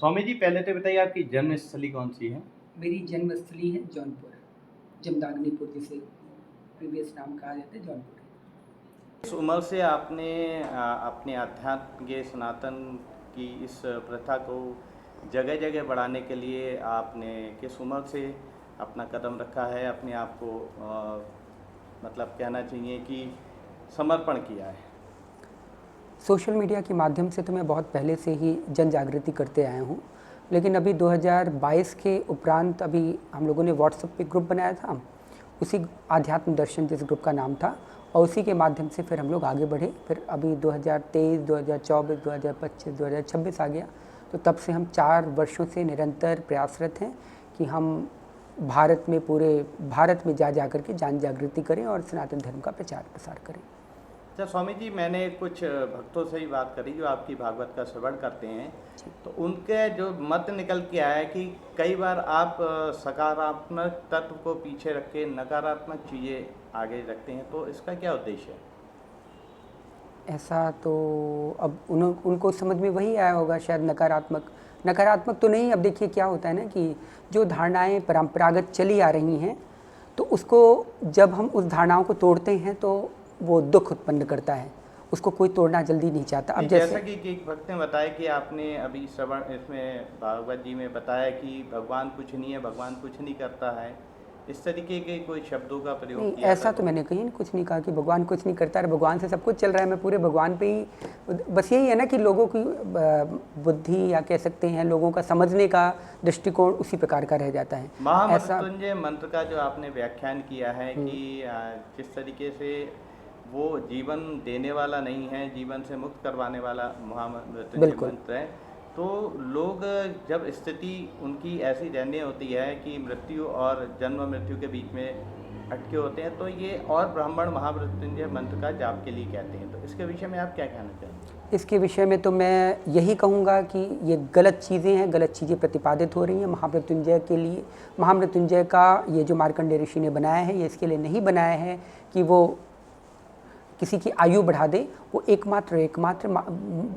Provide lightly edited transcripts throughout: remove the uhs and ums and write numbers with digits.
स्वामी जी पहले तो बताइए आपकी जन्मस्थली कौन-सी है? मेरी जन्मस्थली है जौनपुर, जमदाग्निपुर जिसे प्रीवियस नाम कहा जाता है जौनपुर। किस उम्र से आपने अपने अध्यात्म के सनातन की इस प्रथा को जगह-जगह बढ़ाने के लिए आपने किस उम्र से अपना कदम रखा है, अपने आप को मतलब कहना चाहिए कि समर्पण किया है? सोशल मीडिया के माध्यम से तो मैं बहुत पहले से ही जन जागृति करते आया हूँ, लेकिन अभी 2022 के उपरांत अभी हम लोगों ने व्हाट्सएप पे ग्रुप बनाया था, उसी आध्यात्म दर्शन जिस ग्रुप का नाम था, और उसी के माध्यम से फिर हम लोग आगे बढ़े। फिर अभी 2023, 2024, 2025, 2026 आ गया, तो तब से हम 4 वर्षों से निरंतर प्रयासरत हैं कि हम पूरे भारत में जा कर के जन जागृति करें और सनातन धर्म का प्रचार प्रसार करें। अच्छा स्वामी जी, मैंने कुछ भक्तों से ही बात करी जो आपकी भागवत का श्रवण करते हैं, तो उनके जो मत निकल के आया है कि कई बार आप सकारात्मक तत्व को पीछे रख के नकारात्मक चीज़ें आगे रखते हैं, तो इसका क्या उद्देश्य है? ऐसा तो अब उनको समझ में वही आया होगा शायद। नकारात्मक तो नहीं। अब देखिए क्या होता है ना कि जो धारणाएं परंपरागत चली आ रही हैं, तो उसको जब हम उस धारणाओं को तोड़ते हैं तो वो दुख उत्पन्न करता है, उसको कोई तोड़ना जल्दी नहीं चाहता। अब जैसा कि एक भक्त ने बताया कि आपने अभी श्रवण इसमें भागवत जी में बताया कि भगवान कुछ नहीं है, भगवान कुछ नहीं करता है, इस तरीके के कोई शब्दों का प्रयोग नहीं, किया ऐसा तो मैंने कहीं कुछ नहीं कहा कि भगवान कुछ नहीं करता है। भगवान से सब कुछ चल रहा है, मैं पूरे भगवान पे ही। बस यही है ना कि लोगों की बुद्धि या कह सकते हैं लोगों का समझने का दृष्टिकोण उसी प्रकार का रह जाता है। महामृत्युंजय मंत्र का जो आपने व्याख्यान किया है कि जिस तरीके से वो जीवन देने वाला नहीं है, जीवन से मुक्त करवाने वाला महामृत्युंजय मंत्र है, तो लोग जब स्थिति उनकी ऐसी रहने होती है कि मृत्यु और जन्म मृत्यु के बीच में अटके होते हैं, तो ये और ब्राह्मण महामृत्युंजय मंत्र का जाप के लिए कहते हैं, तो इसके विषय में आप क्या कहना चाहेंगे? इसके विषय में तो मैं यही कहूँगा कि ये गलत चीज़ें हैं, गलत चीज़ें प्रतिपादित हो रही हैं। महामृत्युंजय के लिए, महामृत्युंजय का ये जो मार्कंडेय ऋषि ने बनाया है, ये इसके लिए नहीं बनाया है कि वो किसी की आयु बढ़ा दे। वो एकमात्र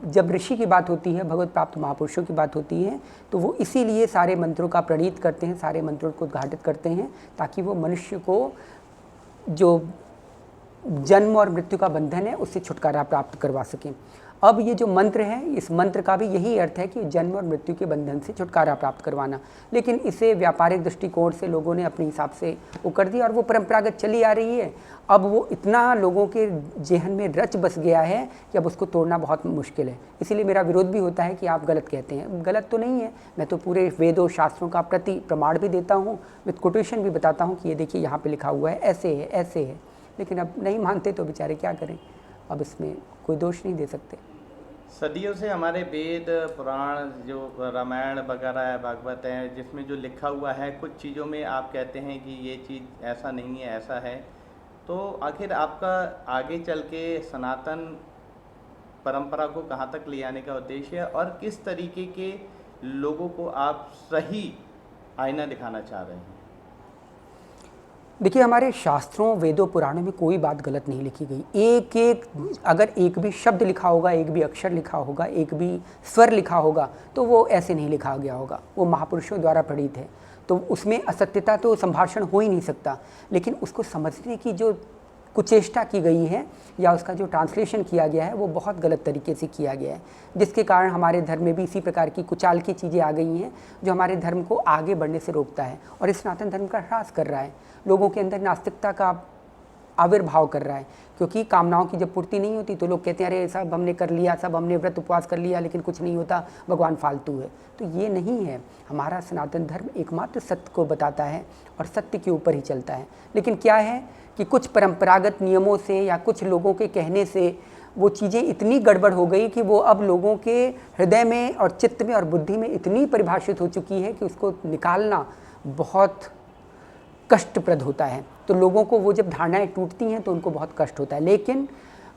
जब ऋषि की बात होती है, भगवत प्राप्त महापुरुषों की बात होती है, तो वो इसीलिए सारे मंत्रों का प्रणीत करते हैं, सारे मंत्रों को उद्घाटित करते हैं, ताकि वो मनुष्य को जो जन्म और मृत्यु का बंधन है उससे छुटकारा प्राप्त करवा सकें। अब ये जो मंत्र है, इस मंत्र का भी यही अर्थ है कि जन्म और मृत्यु के बंधन से छुटकारा प्राप्त करवाना, लेकिन इसे व्यापारिक दृष्टिकोण से लोगों ने अपने हिसाब से वो कर दिया और वो परंपरागत चली आ रही है। अब वो इतना लोगों के जेहन में रच बस गया है कि अब उसको तोड़ना बहुत मुश्किल है। इसीलिए मेरा विरोध भी होता है कि आप गलत कहते हैं। गलत तो नहीं है, मैं तो पूरे वेदों शास्त्रों का प्रति प्रमाण भी देता हूँ, विद कोटेशन भी बताता हूँ कि ये देखिए यहाँ पे लिखा हुआ है, ऐसे है, ऐसे है। लेकिन अब नहीं मानते तो बेचारे क्या करें, अब इसमें कोई दोष नहीं दे सकते। सदियों से हमारे वेद पुराण जो रामायण वगैरह है, भागवत है, जिसमें जो लिखा हुआ है, कुछ चीज़ों में आप कहते हैं कि ये चीज़ ऐसा नहीं है, ऐसा है, तो आखिर आपका आगे चल के सनातन परंपरा को कहाँ तक ले आने का उद्देश्य है और किस तरीके के लोगों को आप सही आईना दिखाना चाह रहे हैं? देखिए, हमारे शास्त्रों, वेदों, पुराणों में कोई बात गलत नहीं लिखी गई। अगर एक भी शब्द लिखा होगा, एक भी अक्षर लिखा होगा, एक भी स्वर लिखा होगा, तो वो ऐसे नहीं लिखा गया होगा, वो महापुरुषों द्वारा प्रणीत है। तो उसमें असत्यता तो संभाषण हो ही नहीं सकता, लेकिन उसको समझने की जो कुचेष्टा की गई है या उसका जो ट्रांसलेशन किया गया है वो बहुत गलत तरीके से किया गया है, जिसके कारण हमारे धर्म में भी इसी प्रकार की कुचाल की चीज़ें आ गई हैं जो हमारे धर्म को आगे बढ़ने से रोकता है और इस सनातन धर्म का ह्रास कर रहा है। लोगों के अंदर नास्तिकता का आविर्भाव कर रहा है, क्योंकि कामनाओं की जब पूर्ति नहीं होती तो लोग कहते हैं अरे सब हमने कर लिया, सब हमने व्रत उपवास कर लिया, लेकिन कुछ नहीं होता, भगवान फालतू है। तो ये नहीं है। हमारा सनातन धर्म एकमात्र सत्य को बताता है और सत्य के ऊपर ही चलता है। लेकिन क्या है कि कुछ परंपरागत नियमों से या कुछ लोगों के कहने से वो चीज़ें इतनी गड़बड़ हो गई कि वो अब लोगों के हृदय में और चित्त में और बुद्धि में इतनी परिभाषित हो चुकी है कि उसको निकालना बहुत कष्टप्रद होता है। तो लोगों को वो जब धारणाएं टूटती हैं तो उनको बहुत कष्ट होता है। लेकिन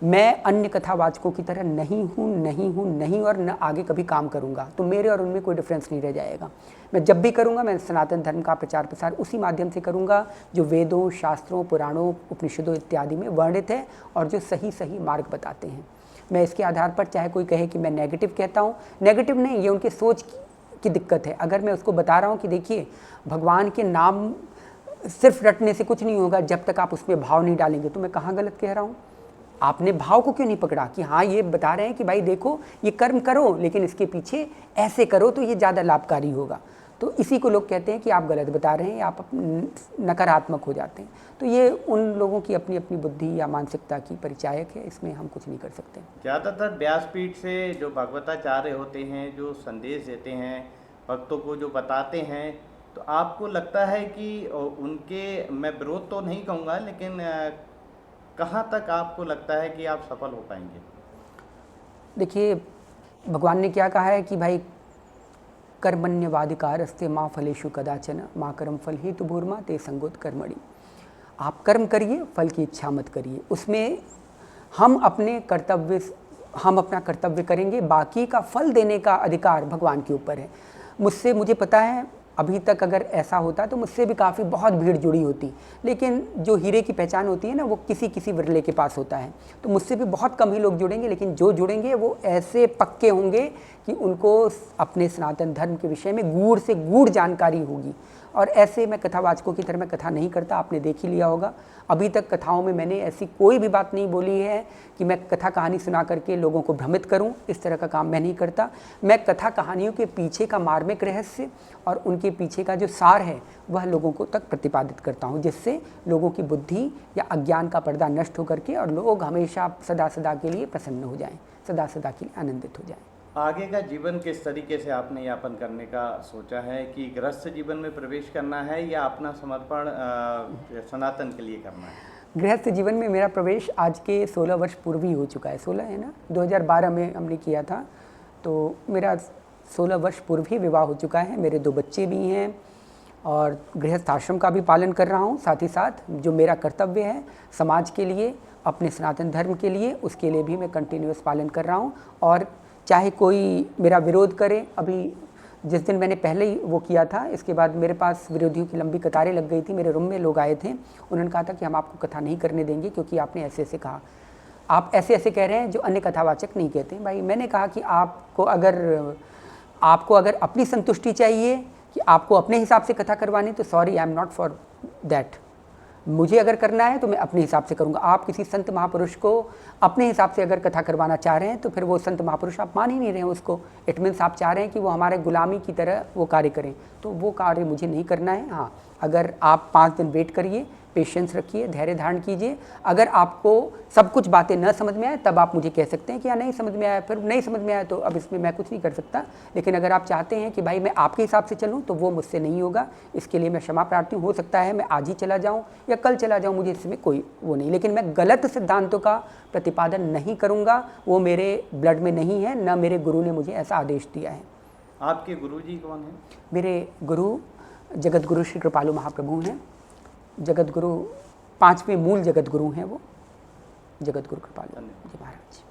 मैं अन्य कथावाचकों की तरह नहीं और न आगे कभी काम करूंगा, तो मेरे और उनमें कोई डिफरेंस नहीं रह जाएगा। मैं जब भी करूंगा मैं सनातन धर्म का प्रचार प्रसार उसी माध्यम से करूंगा जो वेदों, शास्त्रों, पुराणों, उपनिषदों इत्यादि में वर्णित है और जो सही सही मार्ग बताते हैं। मैं इसके आधार पर चाहे कोई कहे कि मैं नेगेटिव कहता हूँ, नेगेटिव नहीं, ये उनके सोच की दिक्कत है। अगर मैं उसको बता रहा हूँ कि देखिए भगवान के नाम सिर्फ रटने से कुछ नहीं होगा जब तक आप उसमें भाव नहीं डालेंगे, तो मैं कहाँ गलत कह रहा हूँ? आपने भाव को क्यों नहीं पकड़ा कि हाँ ये बता रहे हैं कि भाई देखो ये कर्म करो लेकिन इसके पीछे ऐसे करो तो ये ज़्यादा लाभकारी होगा। तो इसी को लोग कहते हैं कि आप गलत बता रहे हैं, आप नकारात्मक हो जाते हैं। तो ये उन लोगों की अपनी अपनी बुद्धि या मानसिकता की परिचायक है, इसमें हम कुछ नहीं कर सकते। ज़्यादातर व्यासपीठ से जो भगवताचार्य होते हैं, जो संदेश देते हैं, भक्तों को जो बताते हैं, तो आपको लगता है कि उनके, मैं विरोध तो नहीं कहूँगा, लेकिन कहाँ तक आपको लगता है कि आप सफल हो पाएंगे? देखिए भगवान ने क्या कहा है कि भाई कर्मण्यवाधिकारस्ते माँ फलेषु कदाचन माँ कर्म फल हेतु भूर्मा ते संगोत कर्मणि। आप कर्म करिए, फल की इच्छा मत करिए। उसमें हम अपना कर्तव्य करेंगे, बाकी का फल देने का अधिकार भगवान के ऊपर है। मुझे पता है अभी तक अगर ऐसा होता तो मुझसे भी काफ़ी बहुत भीड़ जुड़ी होती, लेकिन जो हीरे की पहचान होती है ना वो किसी विरले के पास होता है। तो मुझसे भी बहुत कम ही लोग जुड़ेंगे, लेकिन जो जुड़ेंगे वो ऐसे पक्के होंगे कि उनको अपने सनातन धर्म के विषय में गूढ़ से गूढ़ जानकारी होगी। और ऐसे मैं कथावाचकों की तरह मैं कथा नहीं करता, आपने देख ही लिया होगा। अभी तक कथाओं में मैंने ऐसी कोई भी बात नहीं बोली है कि मैं कथा कहानी सुना करके लोगों को भ्रमित करूं। इस तरह का काम मैं नहीं करता। मैं कथा कहानियों के पीछे का मार्मिक रहस्य और उनके पीछे का जो सार है वह लोगों को तक प्रतिपादित करता हूं, जिससे लोगों की बुद्धि या अज्ञान का पर्दा नष्ट होकर के और लोग हमेशा सदा सदा के लिए प्रसन्न हो जाएं, सदा सदा के लिए आनंदित हो जाएं। आगे का जीवन किस तरीके से आपने यापन करने का सोचा है? कि गृहस्थ जीवन में प्रवेश करना है या अपना समर्पण सनातन के लिए करना है? गृहस्थ जीवन में मेरा प्रवेश आज के 16 वर्ष पूर्व ही हो चुका है। 16 है ना, 2012 में हमने किया था, तो मेरा 16 वर्ष पूर्व ही विवाह हो चुका है। मेरे 2 बच्चे भी हैं और गृहस्थ आश्रम का भी पालन कर रहा हूँ। साथ ही साथ जो मेरा कर्तव्य है समाज के लिए, अपने सनातन धर्म के लिए, उसके लिए भी मैं कंटिन्यूअस पालन कर रहा हूँ। और चाहे कोई मेरा विरोध करे, अभी जिस दिन मैंने पहले ही वो किया था, इसके बाद मेरे पास विरोधियों की लंबी कतारें लग गई थी। मेरे रूम में लोग आए थे, उन्होंने कहा था कि हम आपको कथा नहीं करने देंगे क्योंकि आपने ऐसे ऐसे कहा, आप ऐसे ऐसे कह रहे हैं जो अन्य कथावाचक नहीं कहते। भाई मैंने कहा कि आपको अगर अपनी संतुष्टि चाहिए कि आपको अपने हिसाब से कथा करवानी, तो sorry, I am not for that. मुझे अगर करना है तो मैं अपने हिसाब से करूँगा। आप किसी संत महापुरुष को अपने हिसाब से अगर कथा करवाना चाह रहे हैं तो फिर वो संत महापुरुष आप मान ही नहीं रहे हैं उसको। इट मीन्स आप चाह रहे हैं कि वो हमारे गुलामी की तरह वो कार्य करें, तो वो कार्य मुझे नहीं करना है। हाँ, अगर आप 5 दिन वेट करिए, पेशेंस रखिए, धैर्य धारण कीजिए। अगर आपको सब कुछ बातें न समझ में आए तब आप मुझे कह सकते हैं कि नहीं समझ में आया, फिर नहीं समझ में आया तो अब इसमें मैं कुछ नहीं कर सकता। लेकिन अगर आप चाहते हैं कि भाई मैं आपके हिसाब से चलूँ तो वो मुझसे नहीं होगा। इसके लिए मैं क्षमा प्रार्थी हूँ। हो सकता है मैं आज ही चला जाऊँ या कल चला जाऊँ, मुझे इसमें कोई वो नहीं। लेकिन मैं गलत सिद्धांतों का प्रतिपादन नहीं करूँगा, वो मेरे ब्लड में नहीं है, न मेरे गुरु ने मुझे ऐसा आदेश दिया है। आपके गुरु जी कौन हैं? मेरे गुरु जगत गुरु श्री कृपालु महाप्रभु हैं। जगत गुरु 5वें मूल जगत गुरु हैं वो, जगत गुरु कृपालु जी महाराज।